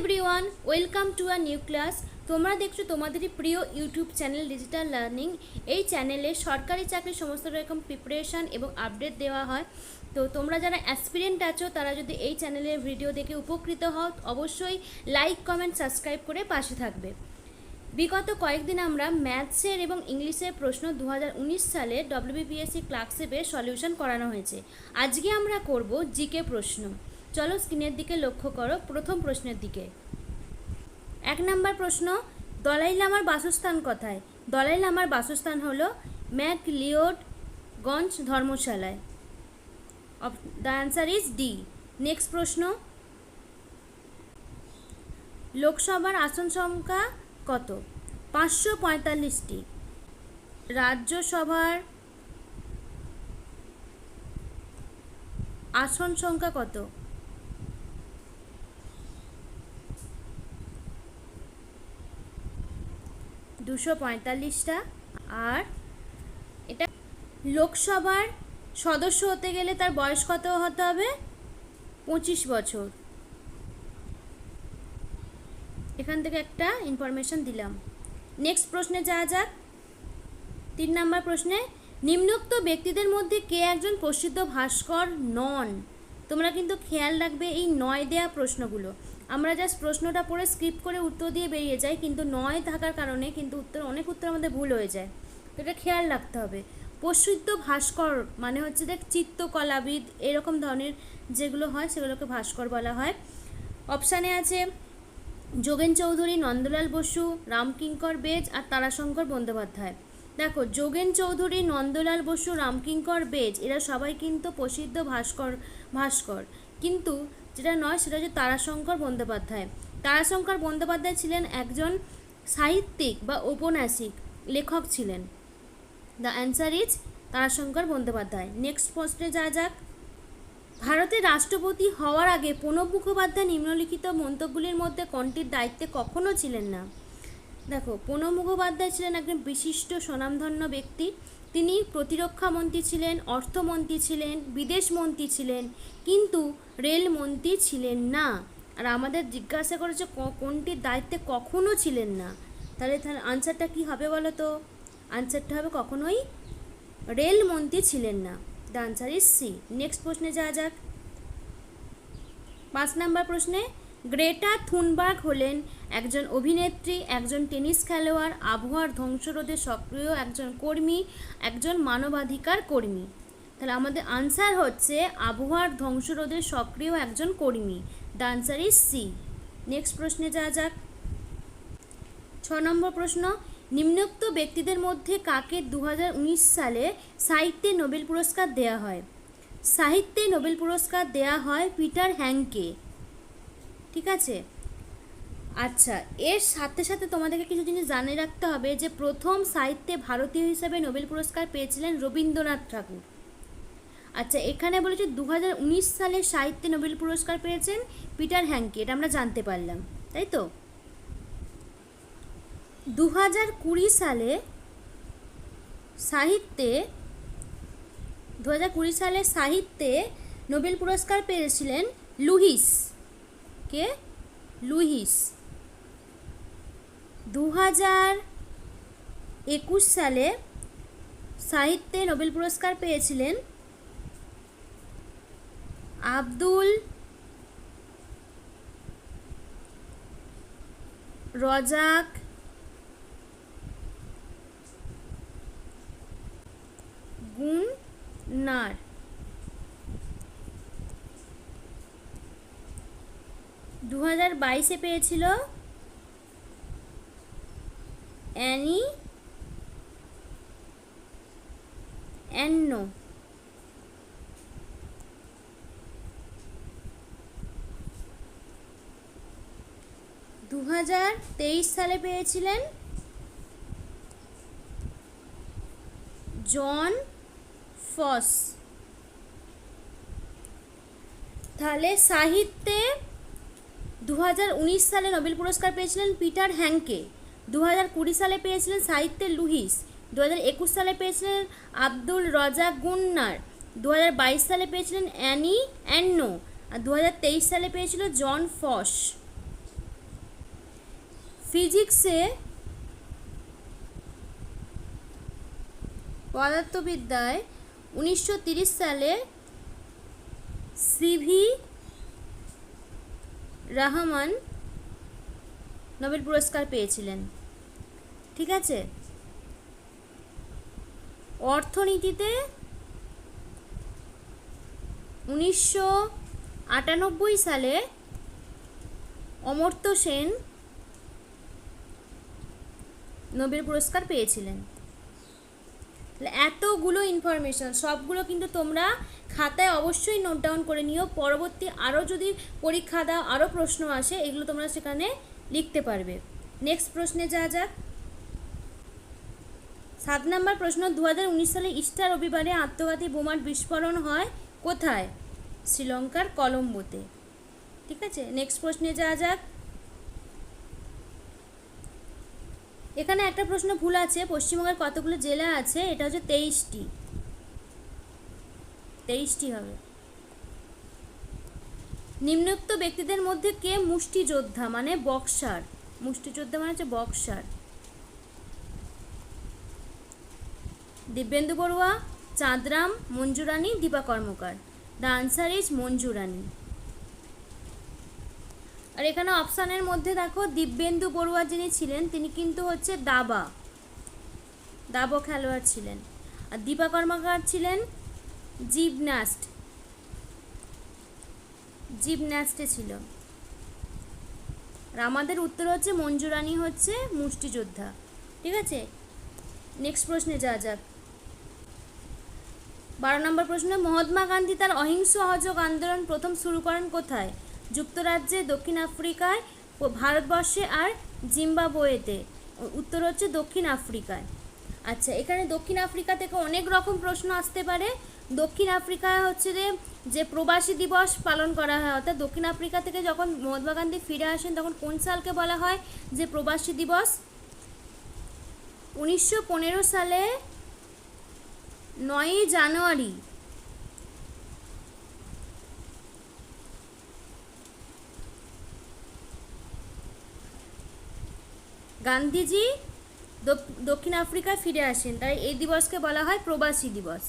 Everyone, welcome to a new class. তোমরা দেখছো তোমাদেরই প্রিয় ইউটিউব চ্যানেল ডিজিটাল লার্নিং। এই চ্যানেলে সরকারি চাকরির সমস্ত রকম প্রিপারেশান এবং আপডেট দেওয়া হয়। তো তোমরা যারা অ্যাসপিরেন্ট আছো তারা যদি এই চ্যানেলের ভিডিও দেখে উপকৃত হও, অবশ্যই লাইক, কমেন্ট, সাবস্ক্রাইব করে পাশে থাকবে। বিগত কয়েকদিন আমরা ম্যাথসের এবং ইংলিশের প্রশ্ন 2019 সালে ডব্লিউবিপিএসসি ক্লার্কশিপের সলিউশন করানো হয়েছে। আজকে আমরা করব জিকে প্রশ্ন। চলো স্ক্রিনের দিকে লক্ষ্য করো, প্রথম প্রশ্নের দিকে। 1 নম্বর প্রশ্ন, দলাই লামার বাসস্থান কোথায়? দলাই লামার বাসস্থান হলো ম্যাকলিওডগঞ্জ ধর্মশালায়। The answer is D. Next প্রশ্ন, লোকসভার আসন সংখ্যা কত? 545টি। রাজ্যসভার আসন সংখ্যা কত? 245টা। আর এটা লোকসভার সদস্য হতে গেলে তার বয়স কত হতে হবে? 25 বছর। এখান থেকে একটা ইনফরমেশন দিলাম। নেক্সট প্রশ্নে যাওয়া যাক। 3 নম্বর প্রশ্নে, নিম্নোক্ত ব্যক্তিদের মধ্যে কে একজন প্রসিদ্ধ ভাস্কর নন? তোমরা কিন্তু খেয়াল রাখবে এই নয় দেয়া প্রশ্নগুলো। আমরা জাস্ট প্রশ্নটা পড়ে স্ক্রিপ্ট করে উত্তর দিয়ে বেরিয়ে যাই, কিন্তু নয় থাকার কারণে কিন্তু অনেক উত্তর আমাদের ভুল হয়ে যায়। তো এটা খেয়াল রাখতে হবে। প্রসিদ্ধ ভাস্কর মানে হচ্ছে দেখ চিত্রকলাবিদ, এরকম ধরনের যেগুলো হয় সেগুলোকে ভাস্কর বলা হয়। অপশানে আছে যোগেন চৌধুরী, নন্দলাল বসু, রামকিঙ্কর বেজ আর তারাশঙ্কর বন্দ্যোপাধ্যায়। দেখো, যোগেন চৌধুরী, নন্দলাল বসু, রামকিঙ্কর বেজ এরা সবাই কিন্তু প্রসিদ্ধ ভাস্কর, কিন্তু যেটা নয় সেটা হচ্ছে তারাশঙ্কর বন্দ্যোপাধ্যায়। তারাশঙ্কর বন্দ্যোপাধ্যায় ছিলেন একজন সাহিত্যিক বা ঔপন্যাসিক লেখক ছিলেন। The answer is Tarashankar Bandyopadhyay. Next প্রশ্নে যাওয়া যাক। ভারতের রাষ্ট্রপতি হওয়ার আগে প্রণব মুখোপাধ্যায় নিম্নলিখিত মন্তব্যগুলির মধ্যে কোনটির দায়িত্বে কখনো ছিলেন না? দেখো, প্রণব মুখোপাধ্যায় ছিলেন একজন বিশিষ্ট স্বনামধন্য ব্যক্তি। তিনি প্রতিরক্ষা মন্ত্রী ছিলেন, অর্থমন্ত্রী ছিলেন, বিদেশ মন্ত্রী ছিলেন, কিন্তু রেলমন্ত্রী ছিলেন না। আর আমাদের জিজ্ঞাসা করেছে কোনটির দায়িত্বে কখনো ছিলেন না। তাহলে আনসারটা কি হবে বলো তো? আনসারটা হবে কখনোই রেলমন্ত্রী ছিলেন না। The answer is C. Next প্রশ্নে যাওয়া যাক। 5 নম্বর প্রশ্নে, গ্রেটা থুনবার্গ হলেন একজন অভিনেত্রী, একজন টেনিস খেলোয়াড়, আবহাওয়ার ধ্বংসরোধে সক্রিয় একজন কর্মী, একজন মানবাধিকার কর্মী। তাহলে আমাদের আনসার হচ্ছে আবহাওয়ার ধ্বংসরোধে সক্রিয় একজন কর্মী। The answer is C. Next প্রশ্নে যাওয়া যাক। 6 নম্বর প্রশ্ন, নিম্নোক্ত ব্যক্তিদের মধ্যে কাকে 2019 সালে সাহিত্যে নোবেল পুরস্কার দেয়া হয়? সাহিত্যে নোবেল পুরস্কার দেয়া হয় পিটার হ্যাংকে। ঠিক আছে। আচ্ছা, এর সাথে সাথে তোমাদেরকে কিছু জিনিস জানিয়ে রাখতে হবে যে প্রথম সাহিত্যে ভারতীয় হিসাবে নোবেল পুরস্কার পেয়েছিলেন রবীন্দ্রনাথ ঠাকুর। আচ্ছা, এখানে বলেছে 2019 সালে সাহিত্যে নোবেল পুরস্কার পেয়েছেন পিটার হ্যাংকে, এটা আমরা জানতে পারলাম, তাই তো? 2020 সালে সাহিত্যে নোবেল পুরস্কার পেয়েছিলেন লুইস। কে? লুইস। 2021 সালে সাহিত্যে নোবেল পুরস্কার পেয়েছিলেন আব্দুল রজাক গুননার। 2022 পেয়েছিল অ্যানি অ্যান্নো। 2023 সালে পেয়েছিলেন জন ফস। তাহলে সাহিত্যে 2019 সালে নোবেল পুরস্কার পেয়েছিলেন পিটার হ্যাংকে, 2020 সালে পেয়েছিলেন সাহিত্যে লুইস, 2021 সালে পেয়েছিলেন আব্দুল রজাক গুননার, 2022 সালে পেয়েছিলেন অ্যানি অ্যান্নো, আর 2023 সালে পেয়েছিল জন ফস। ফিজিক্সে পদার্থবিদ্যায় 1930 সালে সিভি রহমান নোবেল পুরস্কার পেয়েছিলেন। ঠিক আছে। অর্থনীতিতে 1998 সালে অমর্ত্য সেন নোবেল পুরস্কার পেয়েছিলেন। এতগুলো ইনফরমেশন সবগুলো কিন্তু তোমরা খাতায় অবশ্যই নোট ডাউন করে নিও। পরবর্তী আরও যদি পরীক্ষা দাও, আরও প্রশ্ন আসে, এগুলো তোমরা সেখানে লিখতে পারবে। নেক্সট প্রশ্নে যাওয়া যাক। 7 নম্বর প্রশ্ন, 2019 সালে ইস্টার রবিবারে আত্মঘাতী বোমার বিস্ফোরণ হয় কোথায়? শ্রীলঙ্কার কলম্বোতে। ঠিক আছে। নেক্সট প্রশ্নে যাওয়া যাক। এখানে একটা প্রশ্ন ভুল আছে। পশ্চিমবঙ্গের কতগুলো জেলা আছে? এটা হচ্ছে 23টি হবে। নিম্নোক্ত ব্যক্তিদের মধ্যে কে মুষ্টিযোদ্ধা মানে বক্সার? মুষ্টিযোদ্ধা মানে হচ্ছে boxer. Dibyendu Barua, Chandram, Manju Rani, Dipa Karmakar. The answer is Manju Rani. আর এখানে অপশানের মধ্যে দেখো দিব্যেন্দু বড়ুয়া যিনি ছিলেন তিনি কিন্তু হচ্ছে দাবা খেলোয়াড় ছিলেন। আর দীপা কর্মকার ছিলেন জিমন্যাস্টে ছিল। আর আমাদের উত্তর হচ্ছে মঞ্জু রানী হচ্ছে মুষ্টিযোদ্ধা। ঠিক আছে। নেক্সট প্রশ্নে যাওয়া যাক। 12 নম্বর প্রশ্ন, মহাত্মা গান্ধী তার অহিংস অসহযোগ আন্দোলন প্রথম শুরু করেন কোথায়? যুক্তরাজ্যে, দক্ষিণ আফ্রিকায়, ভারতবর্ষে আর জিম্বাবুয়েতে। উত্তর হচ্ছে দক্ষিণ আফ্রিকায়। আচ্ছা, এখানে দক্ষিণ আফ্রিকা থেকে অনেক রকম প্রশ্ন আসতে পারে। দক্ষিণ আফ্রিকায় হচ্ছে যে প্রবাসী দিবস পালন করা হয়, অর্থাৎ দক্ষিণ আফ্রিকা থেকে যখন মহাত্মা গান্ধী ফিরে আসেন তখন কোন সালকে বলা হয় যে প্রবাসী দিবস? 1915 সালে 9ই জানুয়ারি। গান্ধীজি দক্ষিণ আফ্রিকায় ফিরে আসেন, তাই এই দিবসকে বলা হয় প্রবাসী দিবস।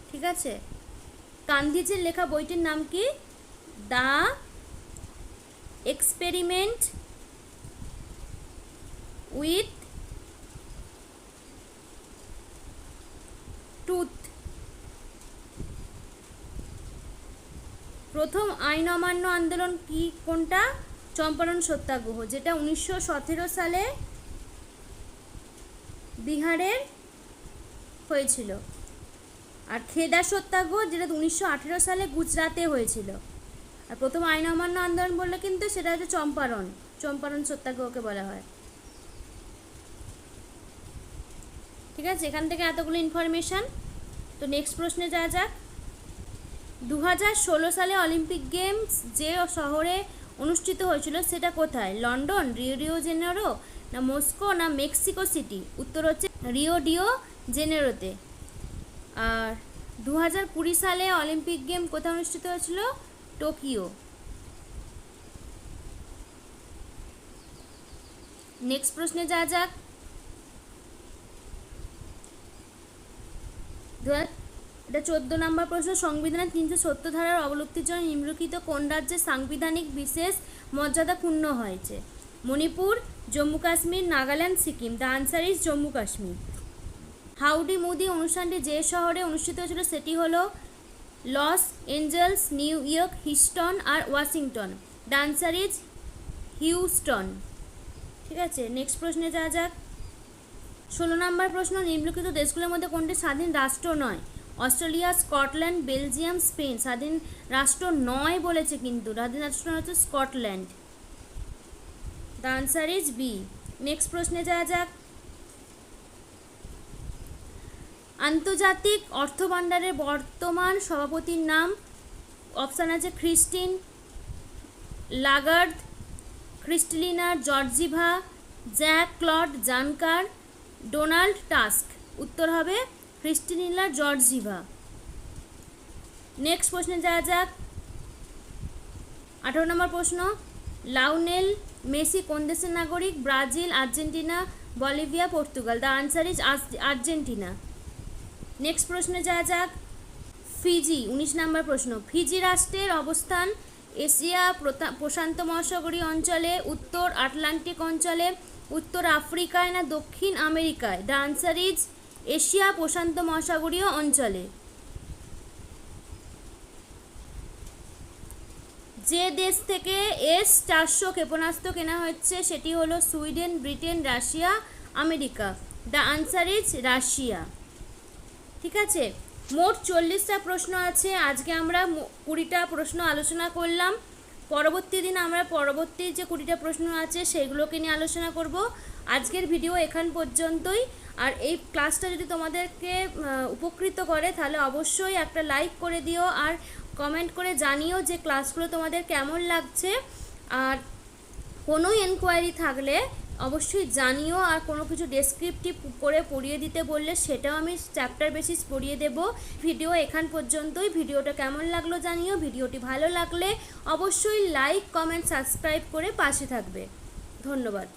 ঠিক আছে। গান্ধীজির লেখা বইটির নাম কি? The experiment with tooth. প্রথম আইন অমান্য আন্দোলন কি কোনটা? চম্পারণ সত্যাগ্রহ, যেটা 1917 সালে বিহারের হয়েছিল। আর খেদা সত্যাগ্রহ যেটা 1918 সালে গুজরাটে হয়েছিল। আর প্রথম আইন অমান্য আন্দোলন বললে কিন্তু সেটা হচ্ছে চম্পারণ সত্যাগ্রহকে বলা হয়। ঠিক আছে। এখান থেকে এতগুলো ইনফরমেশান। তো নেক্সট প্রশ্নে যাওয়া যাক। 2016 সালে অলিম্পিক গেমস যে শহরে অনুষ্ঠিত হয়েছিল সেটা কোথায়? লন্ডন, রিও জেনেরো, না মস্কো, না মেক্সিকো সিটি? উত্তর হচ্ছে রিও জেনেরোতে। আর 2020 সালে অলিম্পিক গেম কোথায় অনুষ্ঠিত হয়েছিল? টোকিও। নেক্সট প্রশ্নে যাওয়া যাক। এটা 14 নম্বর প্রশ্ন, সংবিধানের 370 ধারার অবলুপ্তির জন্য নিম্নলিখিত কোন রাজ্যের সাংবিধানিক বিশেষ মর্যাদা ক্ষুণ্ণ হয়েছে? Manipur, Jammu Kashmir, Nagaland, Sikkim. The answer is Jammu Kashmir. Howdy Modi অনুষ্ঠানটি যে শহরে অনুষ্ঠিত হয়েছিল সেটি হলো Los Angeles, New York, Houston আর Washington. The answer is Houston. ঠিক আছে। নেক্সট প্রশ্নে যাওয়া যাক। 16 নম্বর প্রশ্ন, নিম্নলিখিত দেশগুলোর মধ্যে কোনটি স্বাধীন রাষ্ট্র নয়? Australia, Scotland, Belgium, Spain. স্বাধীন রাষ্ট্র নয় বলেছে, কিন্তু স্বাধীন রাষ্ট্র হচ্ছে Scotland. The answer is B. Next প্রশ্নে যাওয়া যাক। আন্তর্জাতিক অর্থভাণ্ডারের বর্তমান সভাপতির নাম? অপশান আছে Christine Lagarde, Kristalina Georgieva, Jacques Claude Juncker, Donald Tusk. উত্তর হবে ক্রিস্টালিনা জর্জিভা। নেক্সট প্রশ্নে যাওয়া যাক। 18 নম্বর প্রশ্ন, লাউনেল মেসি কোন দেশের নাগরিক? Brazil, Argentina, Bolivia, Portugal. The answer is Argentina. Next প্রশ্নে যাওয়া যাক। ফিজি, 19 নম্বর প্রশ্ন, ফিজি রাষ্ট্রের অবস্থান এশিয়া প্রশান্ত মহাসাগরীয় অঞ্চলে, উত্তর আটলান্টিক অঞ্চলে, উত্তর আফ্রিকায় না দক্ষিণ আমেরিকায়? দ্য আনসার ইজ এশিয়া প্রশান্ত মহাসাগরীয় অঞ্চলে। যে দেশ থেকে S-400 ক্ষেপণাস্ত্র কেনা হচ্ছে সেটি হলো Sweden, Britain, Russia, America. The answer is Russia. ঠিক আছে, মোট 40টা প্রশ্ন আছে। আজকে আমরা 20টা প্রশ্ন আলোচনা করলাম। পরবর্তী দিন আমরা পরবর্তী যে 20টা প্রশ্ন আছে সেগুলোকে নিয়ে আলোচনা করব। আজকের ভিডিও এখান পর্যন্তই। আর এই ক্লাসটা যদি তোমাদেরকে উপকৃত করে তাহলে অবশ্যই একটা লাইক করে দিও আর কমেন্ট করে জানিও যে ক্লাসগুলো তোমাদের কেমন লাগছে। আর কোনো এনকোয়ারি থাকলে অবশ্যই জানিও। আর কোনো কিছু ডেসক্রিপটিভ করে পড়িয়ে দিতে বললে সেটাও আমি চ্যাপ্টার বেসিস পড়িয়ে দেব। ভিডিও এখান পর্যন্তই। ভিডিওটা কেমন লাগলো জানিও। ভিডিওটি ভালো লাগলে অবশ্যই লাইক, কমেন্ট, সাবস্ক্রাইব করে পাশে থাকবে। ধন্যবাদ।